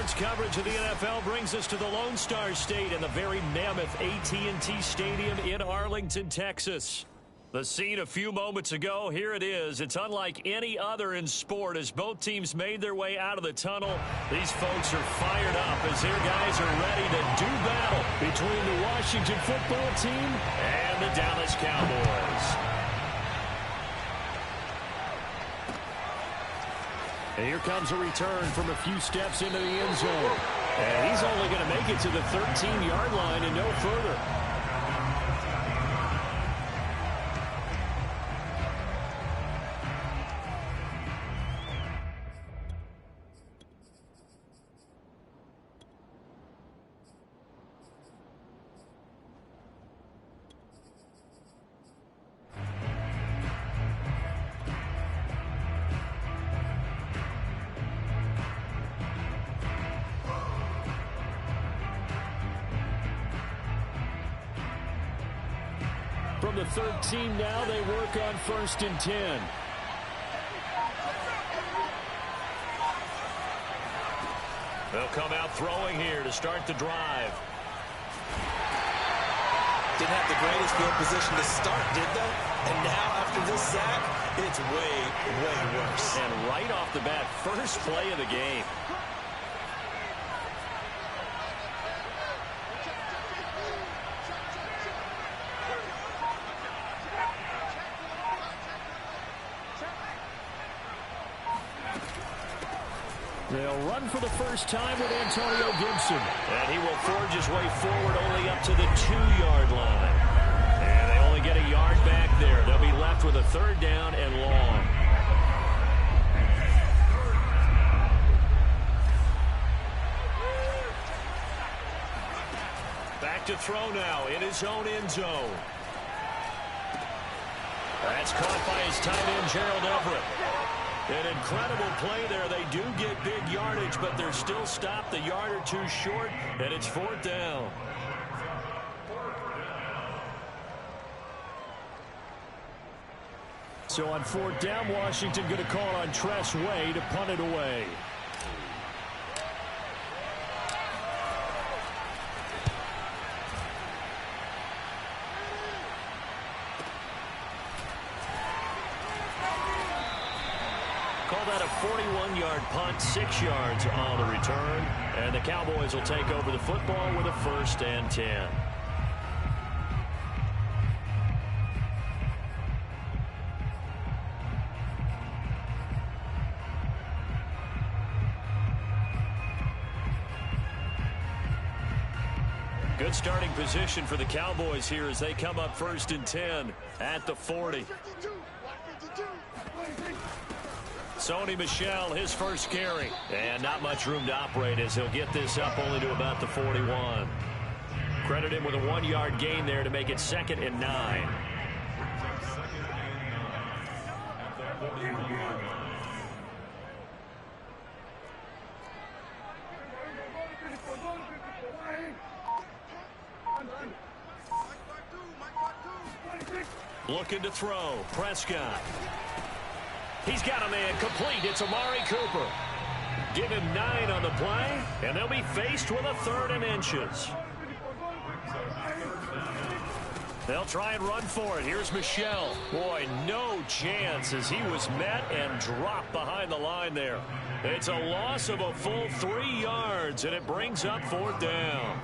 Sports coverage of the NFL brings us to the Lone Star State and the very mammoth AT&T Stadium in Arlington, Texas. The scene a few moments ago, here it is. It's unlike any other in sport as both teams made their way out of the tunnel. These folks are fired up as their guys are ready to do battle between the Washington football team and the Dallas Cowboys. And here comes a return from a few steps into the end zone. And he's only going to make it to the 13-yard line and no further. From the 13 now, they work on 1st and 10. They'll come out throwing here to start the drive. Didn't have the greatest field position to start, did they? And now, after this sack, it's way, way worse. And right off the bat, first play of the game. They'll run for the first time with Antonio Gibson. And he will forge his way forward only up to the 2-yard line. And they only get a yard back there. They'll be left with a 3rd down and long. Back to throw now in his own end zone. That's caught by his tight end, Gerald Everett. An incredible play there. They do get big yardage, but they're still stopped a yard or two short, and it's 4th down. So on 4th down, Washington going to call on Tress Way to punt it away. Call that a 41-yard punt, 6 yards on the return. And the Cowboys will take over the football with a 1st and 10. Good starting position for the Cowboys here as they come up 1st and 10 at the 40. Sony Michel, his first carry. And not much room to operate as he'll get this up only to about the 41. Credit him with a 1-yard gain there to make it 2nd and 9. Looking to throw. Prescott. He's got a man complete. It's Amari Cooper. Give him 9 on the play, and they'll be faced with a 3rd and inches. They'll try and run for it. Here's Michel. Boy, no chance as he was met and dropped behind the line there. It's a loss of a full 3 yards, and it brings up 4th down.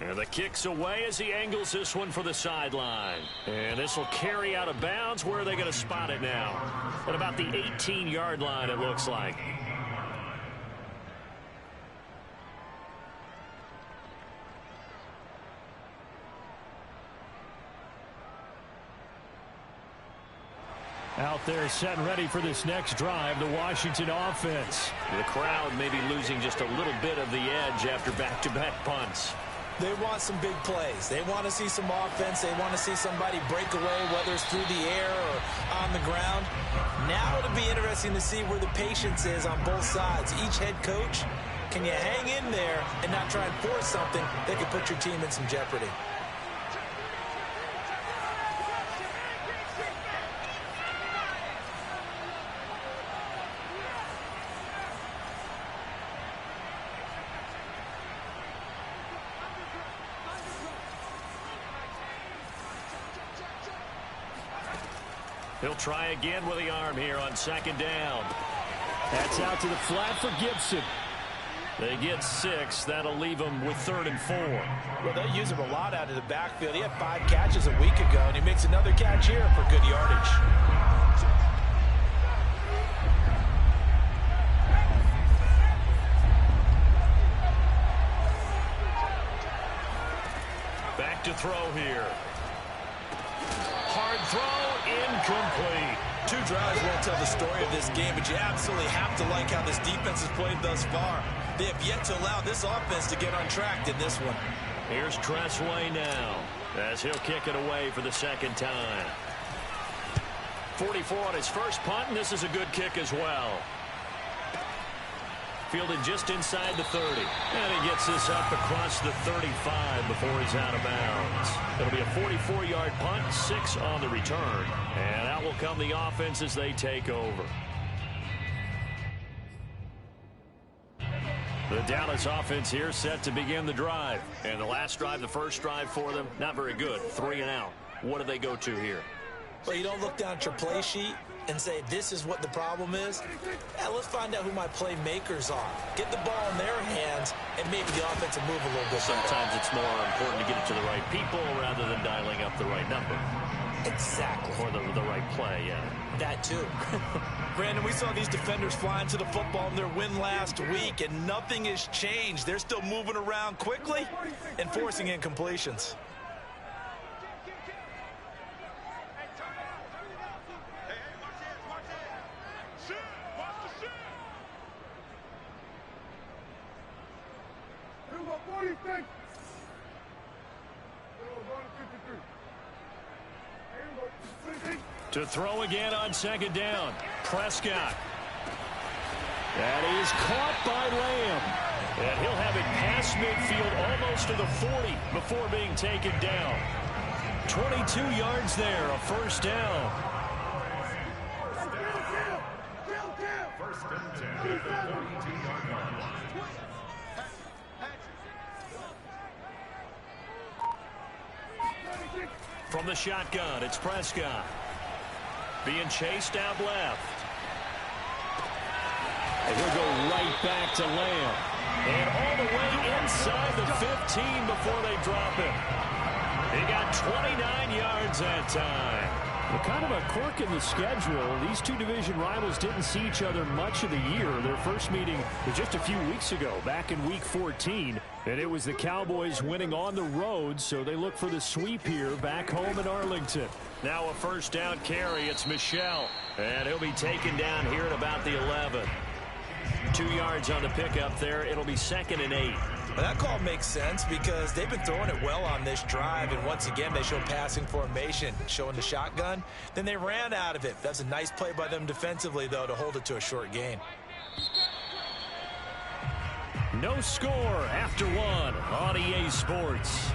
And the kick's away as he angles this one for the sideline. And this will carry out of bounds. Where are they going to spot it now? At about the 18-yard line, it looks like. Out there set and ready for this next drive, the Washington offense. The crowd may be losing just a little bit of the edge after back-to-back punts. They want some big plays. They want to see some offense. They want to see somebody break away, whether it's through the air or on the ground. Now it'll be interesting to see where the patience is on both sides. Each head coach, can you hang in there and not try and force something that could put your team in some jeopardy? He'll try again with the arm here on second down. That's out to the flat for Gibson. They get 6. That'll leave them with 3rd and 4. Well, they use him a lot out of the backfield. He had 5 catches a week ago, and he makes another catch here for good yardage. Back to throw here. Hard throw, incomplete. 2 drives won't tell the story of this game, but you absolutely have to like how this defense has played thus far. They have yet to allow this offense to get on track in this one. Here's Tressway now, as he'll kick it away for the second time. 44 on his first punt, and this is a good kick as well. Fielded just inside the 30. And he gets this up across the 35 before he's out of bounds. It'll be a 44-yard punt, 6 on the return. And out will come the offense as they take over. The Dallas offense here set to begin the drive. And the last drive, the first drive for them, not very good. 3 and out. What do they go to here? Well, you don't look down at your play sheet and say, this is what the problem is. Yeah, let's find out who my playmakers are. Get the ball in their hands, and maybe the offense will move a little bit. Sometimes it's more important to get it to the right people rather than dialing up the right number. Exactly. Or the right play, yeah. That too. Brandon, we saw these defenders flying to the football in their win last week, and nothing has changed. They're still moving around quickly and forcing incompletions. To throw again on second down. Prescott. That is caught by Lamb. And he'll have it past midfield almost to the 40 before being taken down. 22 yards there, a first down. From the shotgun, it's Prescott. Being chased out left. And he'll go right back to Lamb. And all the way inside the 15 before they drop him. He got 29 yards that time. Well, kind of a quirk in the schedule. These two division rivals didn't see each other much of the year. Their first meeting was just a few weeks ago, back in Week 14. And it was the Cowboys winning on the road, so they look for the sweep here back home in Arlington. Now a first down carry. It's Michel. And he'll be taken down here at about the 11. 2 yards on the pickup there. It'll be 2nd and 8. Well, that call makes sense because they've been throwing it well on this drive, and once again they show passing formation, showing the shotgun. Then they ran out of it. That's a nice play by them defensively, though, to hold it to a short gain. No score after 1 on EA Sports.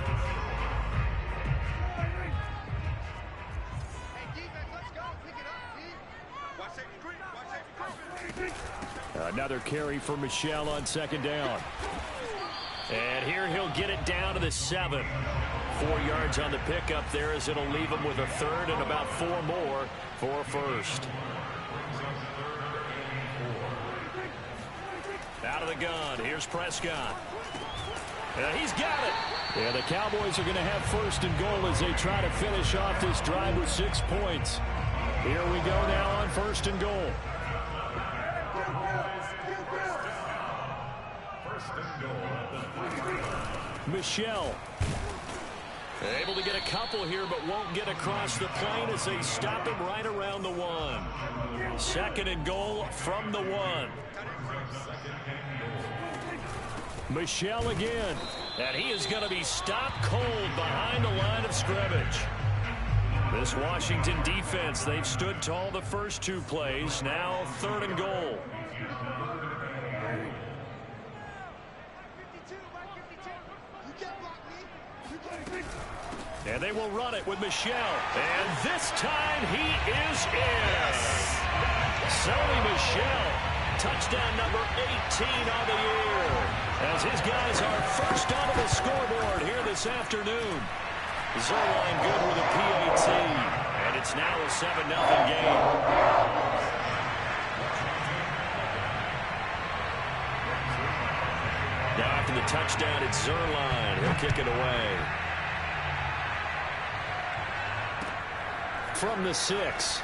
Another carry for Michel on second down. And here he'll get it down to the 7. 4 yards on the pickup there as it'll leave him with a 3rd and about 4 more for first. Out of the gun. Here's Prescott. He's got it. Yeah, the Cowboys are going to have 1st and goal as they try to finish off this drive with 6 points. Here we go now on 1st and goal. Michel. Able to get a couple here, but won't get across the plane as they stop him right around the 1. 2nd and goal from the 1. Michel again. And he is going to be stopped cold behind the line of scrimmage. This Washington defense, they've stood tall the first 2 plays. Now 3rd and goal. And they will run it with Michel. And this time he is in. Sony Michel, touchdown number 18 on the year. As his guys are first onto the scoreboard here this afternoon. Zerline good with a PAT. And it's now a 7-0 game. Now after the touchdown, it's Zerline. He'll kick it away. From the 6.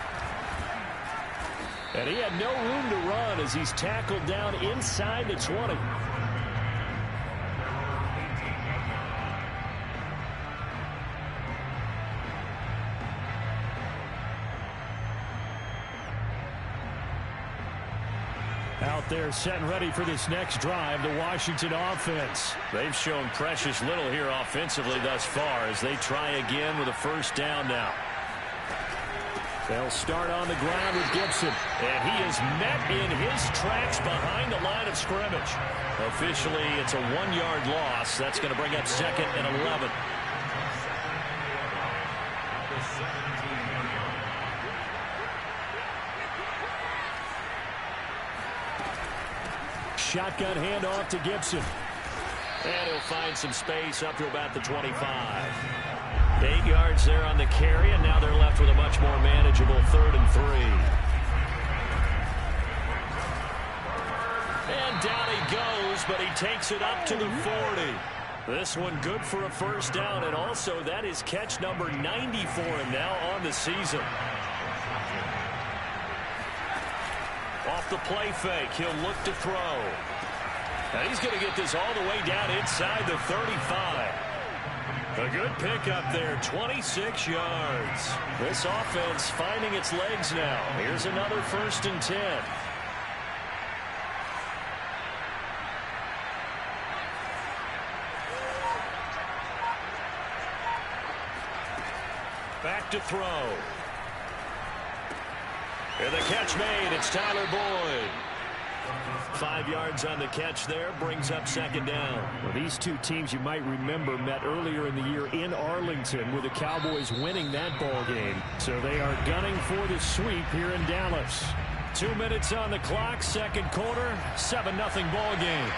And he had no room to run as he's tackled down inside the 20. Out there set and ready for this next drive, the Washington offense. They've shown precious little here offensively thus far as they try again with a first down now. They'll start on the ground with Gibson. And he is met in his tracks behind the line of scrimmage. Officially, it's a 1-yard loss. That's going to bring up 2nd and 11. Shotgun handoff to Gibson. And he'll find some space up to about the 25. 8 yards there on the carry, and now they're left with a much more manageable 3rd and 3. And down he goes, but he takes it up to the 40. This one good for a first down, and also that is catch number 90 for him now on the season. Off the play fake, he'll look to throw. And he's going to get this all the way down inside the 35. A good pickup there, 26 yards. This offense finding its legs now. Here's another 1st and 10. Back to throw. And the catch made. It's Tyler Boyd. 5 yards on the catch there. Brings up 2nd down. Well, these two teams you might remember met earlier in the year in Arlington with the Cowboys winning that ball game. So they are gunning for the sweep here in Dallas. 2 minutes on the clock. 2nd quarter. 7-0 ball game.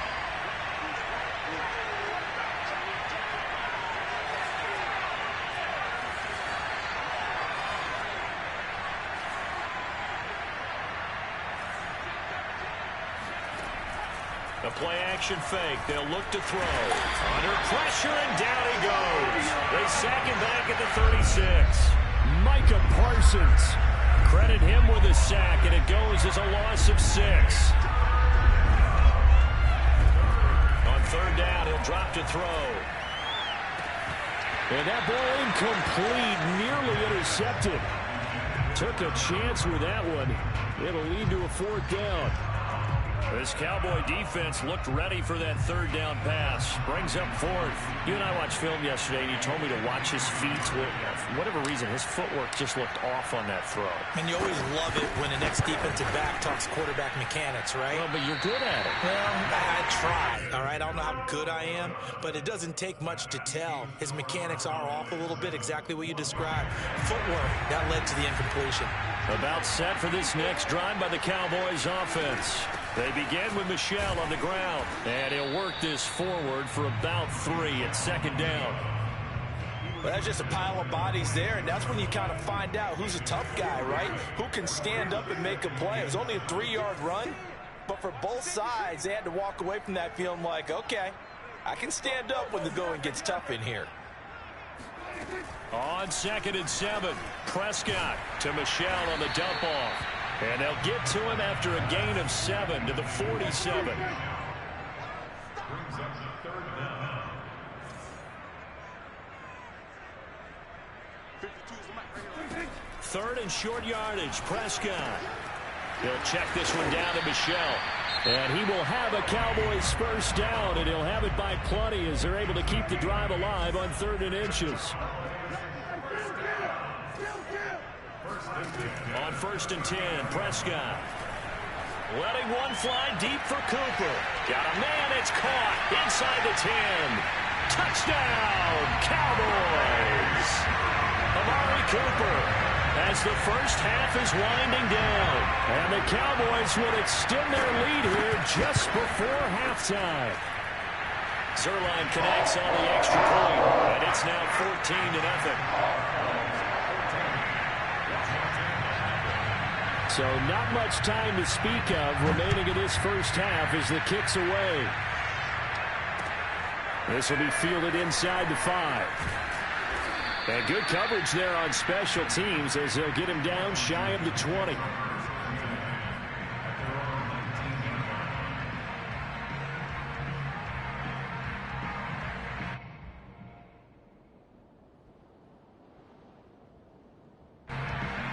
The play-action fake. They'll look to throw. Under pressure, and down he goes. They sack him back at the 36. Micah Parsons. Credit him with a sack, and it goes as a loss of 6. On 3rd down, he'll drop to throw. And that ball incomplete, nearly intercepted. Took a chance with that one. It'll lead to a 4th down. This Cowboy defense looked ready for that 3rd down pass. Brings up 4th. You and I watched film yesterday, and you told me to watch his feet. For whatever reason, his footwork just looked off on that throw. And you always love it when the next defensive back talks quarterback mechanics, right? Well, but you're good at it. Well, I try, all right? I don't know how good I am, but it doesn't take much to tell. His mechanics are off a little bit, exactly what you described. Footwork, that led to the incompletion. About set for this next drive by the Cowboys offense. They begin with Michel on the ground, and he'll work this forward for about 3 at 2nd down. Well, that's just a pile of bodies there, and that's when you kind of find out who's a tough guy, right? Who can stand up and make a play. It was only a 3-yard run, but for both sides, they had to walk away from that feeling like, okay, I can stand up when the going gets tough in here. On 2nd and 7, Prescott to Michel on the dump off. And they'll get to him after a gain of 7 to the 47. Third and short yardage, Prescott. He'll check this one down to Michel. And he will have a Cowboys first down, and he'll have it by plenty as they're able to keep the drive alive on 3rd and inches. On 1st and 10, Prescott. Letting one fly deep for Cooper. Got a man, it's caught inside the 10. Touchdown, Cowboys! Amari Cooper as the first half is winding down. And the Cowboys will extend their lead here just before halftime. Zerline connects on the extra point, and it's now 14-0. So not much time to speak of remaining in this first half as the kick's away. This will be fielded inside the 5. And good coverage there on special teams as they'll get him down shy of the 20.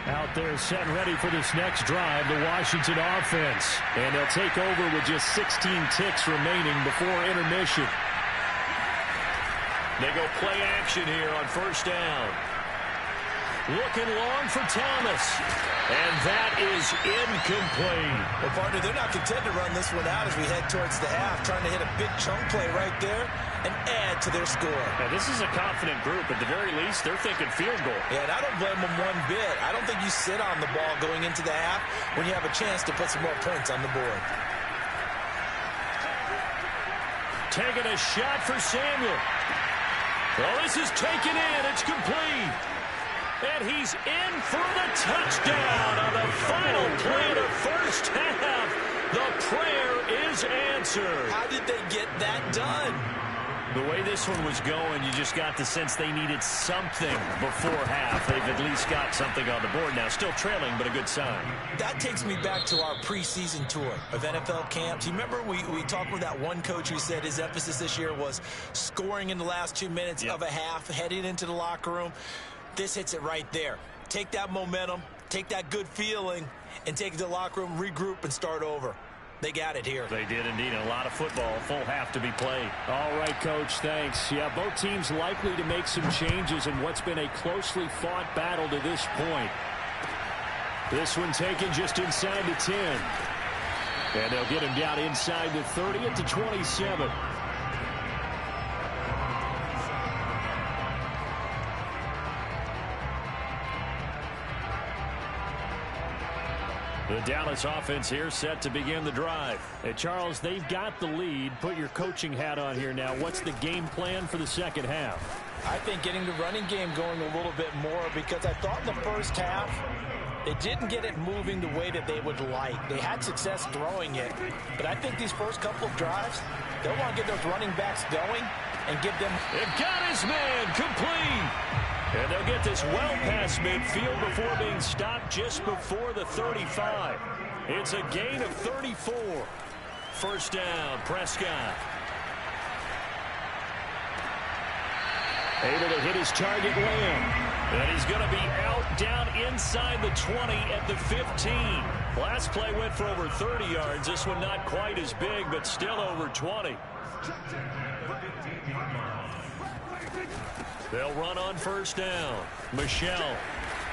Out there set and ready for this next drive, the Washington offense. And they'll take over with just 16 ticks remaining before intermission. They go play action here on first down. Looking long for Thomas. And that is incomplete. Well, partner, they're not content to run this one out as we head towards the half, trying to hit a big chunk play right there and add to their score. Now, this is a confident group. At the very least, they're thinking field goal. Yeah, and I don't blame them one bit. I don't think you sit on the ball going into the half when you have a chance to put some more points on the board. Taking a shot for Samuel. Well, this is taken in. It's complete. And he's in for the touchdown on the final play of the first half. The prayer is answered. How did they get that done? The way this one was going, you just got the sense they needed something before half. They've at least got something on the board now. Still trailing, but a good sign. That takes me back to our preseason tour of NFL camps. You remember we talked with that one coach who said his emphasis this year was scoring in the last 2 minutes of a half, heading into the locker room. This hits it right there. Take that momentum, take that good feeling, and take it to the locker room, regroup, and start over. They got it here. They did indeed. A lot of football, full half to be played. All right, Coach, thanks. Yeah, both teams likely to make some changes in what's been a closely fought battle to this point. This one taken just inside the 10. And they'll get him down inside the 30 at the 27. The Dallas offense here set to begin the drive. Hey, Charles, they've got the lead. Put your coaching hat on here now. What's the game plan for the second half? I think getting the running game going a little bit more because I thought in the first half they didn't get it moving the way that they would like. They had success throwing it, but I think these first couple of drives, they'll want to get those running backs going and give them... It got his man complete. And they'll get this well past midfield before being stopped just before the 35. It's a gain of 34. First down, Prescott. Able to hit his target, Lamb. And he's going to be out down inside the 20 at the 15. Last play went for over 30 yards. This one not quite as big, but still over 20. They'll run on first down. Michelle.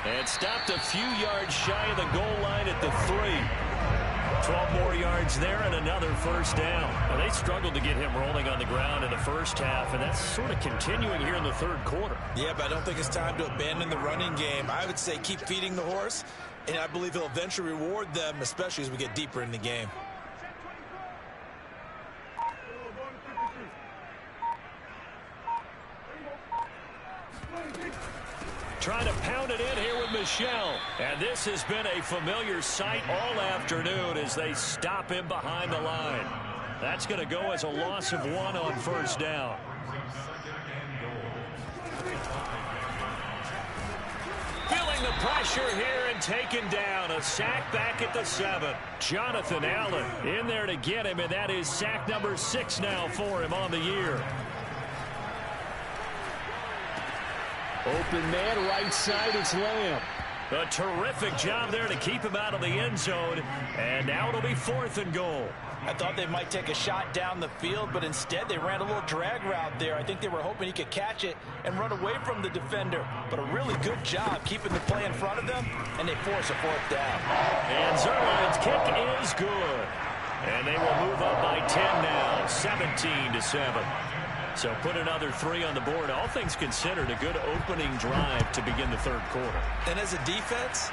And stopped a few yards shy of the goal line at the 3. 12 more yards there and another first down. Well, they struggled to get him rolling on the ground in the first half, and that's sort of continuing here in the third quarter. Yeah, but I don't think it's time to abandon the running game. I would say keep feeding the horse, and I believe he'll eventually reward them, especially as we get deeper in the game. Trying to pound it in here with Michelle. And this has been a familiar sight all afternoon as they stop him behind the line. That's going to go as a loss of 1 on first down. Feeling the pressure here and taken down. A sack back at the 7. Jonathan Allen in there to get him, and that is sack number 6 now for him on the year. Open man, right side, it's Lamb. A terrific job there to keep him out of the end zone. And now it'll be 4th and goal. I thought they might take a shot down the field, but instead they ran a little drag route there. I think they were hoping he could catch it and run away from the defender. But a really good job keeping the play in front of them, and they force a 4th down. And Zerline's kick is good. And they will move up by 10 now, 17-7. So put another 3 on the board. All things considered, a good opening drive to begin the third quarter. And as a defense,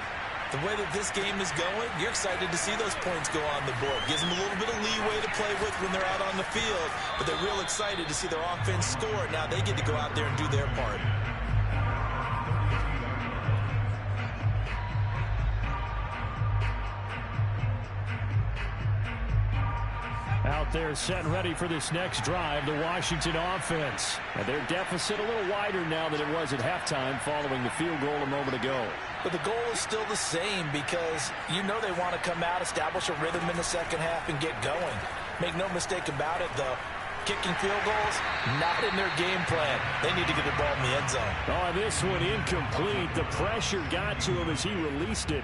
the way that this game is going, you're excited to see those points go on the board. Gives them a little bit of leeway to play with when they're out on the field, but they're real excited to see their offense score. Now they get to go out there and do their part. out there set and ready for this next drive, the Washington offense. And their deficit a little wider now than it was at halftime following the field goal a moment ago. But the goal is still the same because you know they want to come out, establish a rhythm in the second half, and get going. Make no mistake about it, though. Kicking field goals, not in their game plan. They need to get the ball in the end zone. Oh, this one incomplete. The pressure got to him as he released it.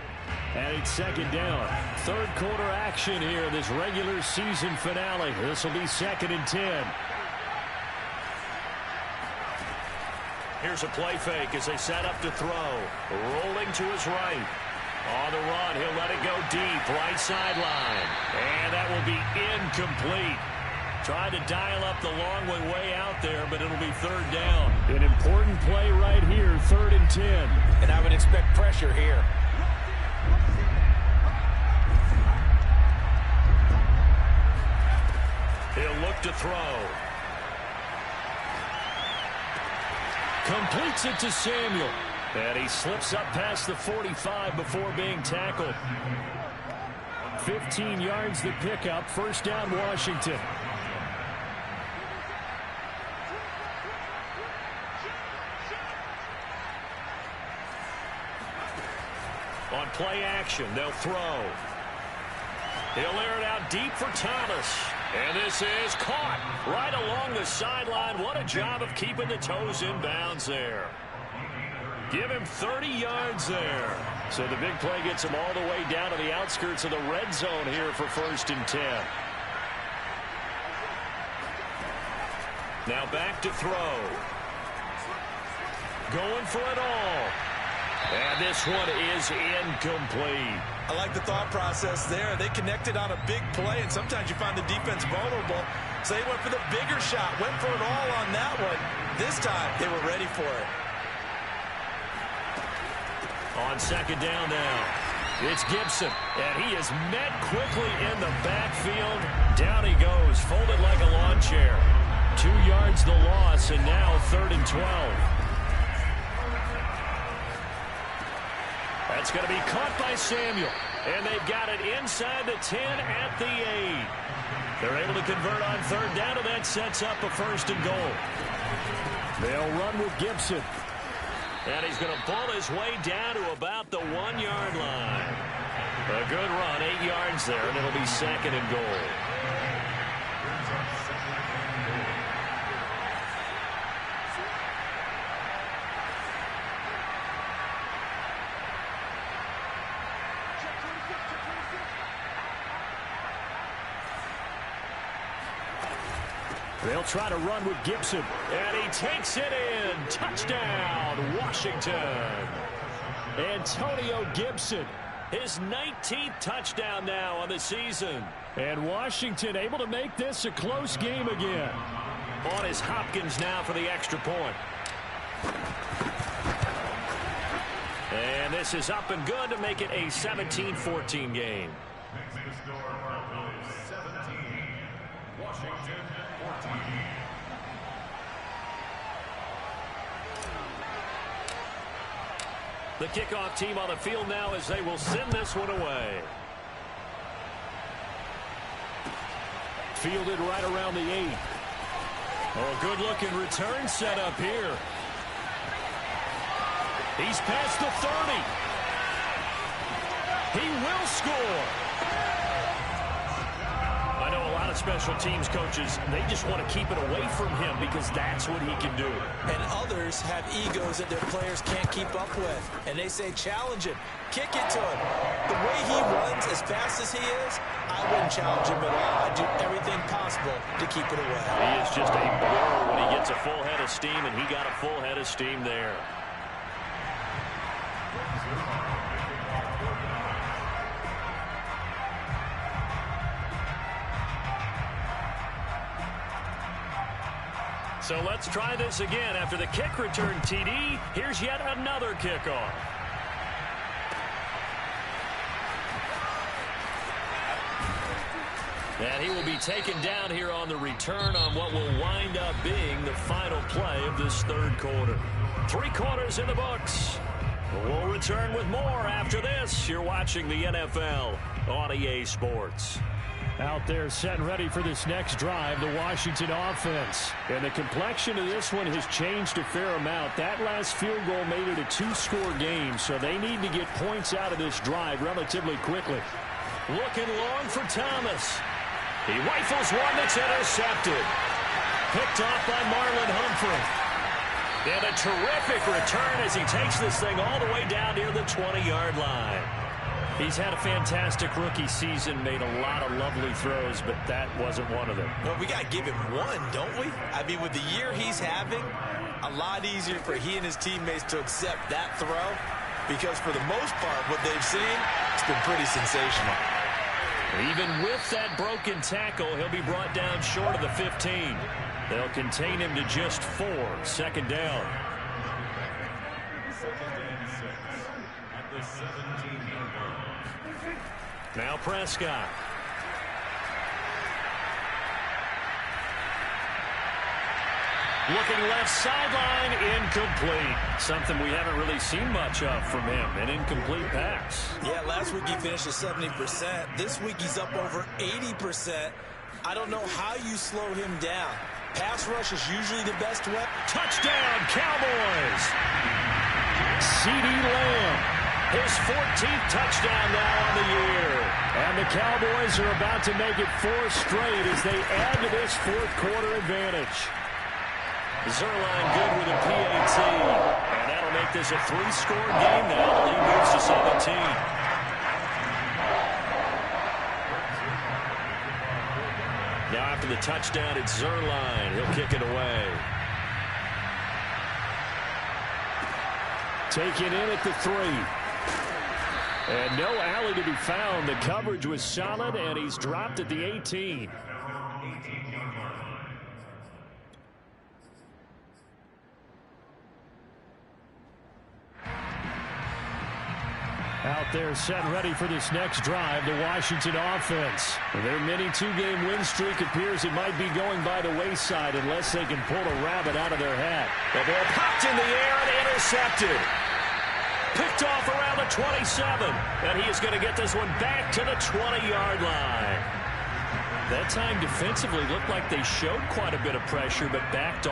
And it's second down. Third quarter action here in this regular season finale. This will be 2nd and 10. Here's a play fake as they set up to throw. Rolling to his right. On the run, he'll let it go deep, right sideline. And that will be incomplete. Trying to dial up the long way out there, but it'll be third down. An important play right here, 3rd and 10. And I would expect pressure here. He'll look to throw. Completes it to Samuel. And he slips up past the 45 before being tackled. 15 yards the pickup. First down, Washington. On play action, they'll throw. He'll air it out deep for Thomas. And this is caught right along the sideline. What a job of keeping the toes in bounds there. Give him 30 yards there. So the big play gets him all the way down to the outskirts of the red zone here for 1st and 10. Now back to throw. Going for it all. And this one is incomplete. I like the thought process there. They connected on a big play, and sometimes you find the defense vulnerable. So they went for the bigger shot, went for it all on that one. This time, they were ready for it. On second down now, it's Gibson, and he is met quickly in the backfield. Down he goes, folded like a lawn chair. 2 yards the loss, and now 3rd and 12. That's going to be caught by Samuel, and they've got it inside the 10 at the 8. They're able to convert on third down, and that sets up a 1st and goal. They'll run with Gibson. And he's going to ball his way down to about the 1-yard line. A good run, 8 yards there, and it'll be 2nd and goal. They'll try to run with Gibson. And he takes it in. Touchdown, Washington. Antonio Gibson. His 19th touchdown now on the season. And Washington able to make this a close game again. On is Hopkins now for the extra point. And this is up and good to make it a 17-14 game. The kickoff team on the field now as they will send this one away. Fielded right around the 8. Oh, good-looking return set up here. He's past the 30. He will score. I know a lot of special teams coaches, they just want to keep it away from him because that's what he can do. And others have egos that their players can't keep up with. And they say, challenge him. Kick it to him. The way he runs as fast as he is, I wouldn't challenge him at all. I'd do everything possible to keep it away. He is just a blur when he gets a full head of steam, and he got a full head of steam there. So let's try this again. After the kick return TD, here's yet another kickoff. And he will be taken down here on the return on what will wind up being the final play of this third quarter. 3 quarters in the books. We'll return with more after this. You're watching the NFL on EA Sports. Out there set and ready for this next drive, the Washington offense. And the complexion of this one has changed a fair amount. That last field goal made it a two-score game, so they need to get points out of this drive relatively quickly. Looking long for Thomas. He rifles one that's intercepted. Picked off by Marlon Humphrey. And a terrific return as he takes this thing all the way down near the 20-yard line. He's had a fantastic rookie season, made a lot of lovely throws, but that wasn't one of them. Well, we got to give him one, don't we? I mean, with the year he's having, a lot easier for he and his teammates to accept that throw because for the most part, what they've seen, it's been pretty sensational. Even with that broken tackle, he'll be brought down short of the 15. They'll contain him to just 4. Second down. Now Prescott. Looking left sideline, incomplete. Something we haven't really seen much of from him, an incomplete pass. Yeah, last week he finished at 70%. This week he's up over 80%. I don't know how you slow him down. Pass rush is usually the best weapon. Touchdown, Cowboys! CeeDee Lamb. His 14th touchdown now on the year. And the Cowboys are about to make it 4 straight as they add to this fourth-quarter advantage. Zerline good with a PAT. And that'll make this a 3-score game now. The lead moves to 17. Now after the touchdown, it's Zerline. He'll kick it away. Taken in at the 3. And no alley to be found. The coverage was solid, and he's dropped at the 18. Out there set and ready for this next drive, the Washington offense. Their mini 2-game win streak appears it might be going by the wayside unless they can pull a rabbit out of their hat. The ball popped in the air and intercepted. Picked off around the 27. And he is going to get this one back to the 20-yard line. That time defensively looked like they showed quite a bit of pressure but backed off.